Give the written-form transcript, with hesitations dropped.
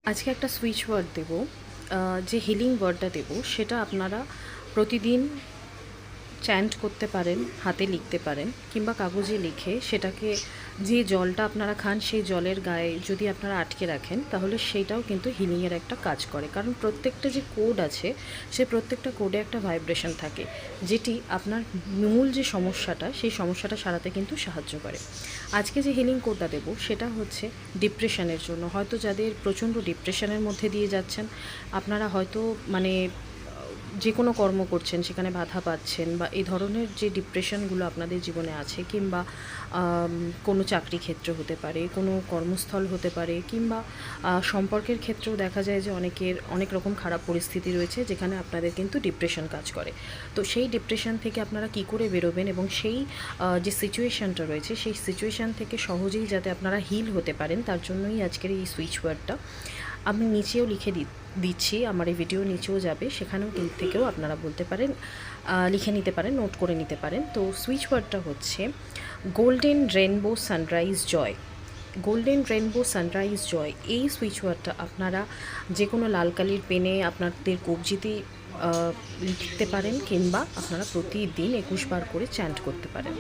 আজকে একটা switch word দেব। যে হিলিং ওয়ার্ডটা দেব সেটা আপনারা প্রতিদিন চ্যান্ট করতে পারেন, হাতে লিখতে পারেন, কিংবা কাগজে লিখে সেটাকে যে জলটা আপনারা খান সেই জলের গায়ে যদি আপনারা আটকে রাখেন তাহলে সেইটাও কিন্তু হিলিংয়ের একটা কাজ করে। কারণ প্রত্যেকটা যে কোড আছে সে প্রত্যেকটা কোডে একটা ভাইব্রেশন থাকে, যেটি আপনার মূল যে সমস্যাটা সেই সমস্যাটা সারাতে কিন্তু সাহায্য করে। আজকে যে হিলিং কোডটা দেবো সেটা হচ্ছে ডিপ্রেশনের জন্য। হয়তো যাদের প্রচণ্ড ডিপ্রেশনের মধ্যে দিয়ে যাচ্ছেন, আপনারা হয়তো যে কোনো কর্ম করছেন সেখানে বাধা পাচ্ছেন, বা এই ধরনের যে ডিপ্রেশনগুলো আপনাদের জীবনে আছে, কিংবা কোনো চাকরি ক্ষেত্র হতে পারে, কোনো কর্মস্থল হতে পারে, কিংবা সম্পর্কের ক্ষেত্রেও দেখা যায় যে অনেকের অনেক রকম খারাপ পরিস্থিতি রয়েছে যেখানে আপনাদের কিন্তু ডিপ্রেশন কাজ করে। তো সেই ডিপ্রেশন থেকে আপনারা কি করে বেরোবেন এবং সেই যে সিচুয়েশানটা রয়েছে সেই সিচুয়েশান থেকে সহজেই যাতে আপনারা হিল হতে পারেন, তার জন্যই আজকের এই সুইচ ওয়ার্ডটা। আমি নিচেও লিখে দিচ্ছি, আমার এই ভিডিও নিচেও যাবে, সেখানেও থেকেও আপনারা বলতে পারেন, লিখে নিতে পারেন, নোট করে নিতে পারেন। তো সুইচ ওয়ার্ডটা হচ্ছে গোল্ডেন রেনবো সানরাইজ জয়। গোল্ডেন রেনবো সানরাইজ জয়, এই সুইচ ওয়ার্ডটা আপনারা যে কোনো লাল কালির পেনে আপনাদের কবজিতে লিখতে পারেন, কিংবা আপনারা প্রতিদিন 21 বার করে চ্যান্ট করতে পারেন।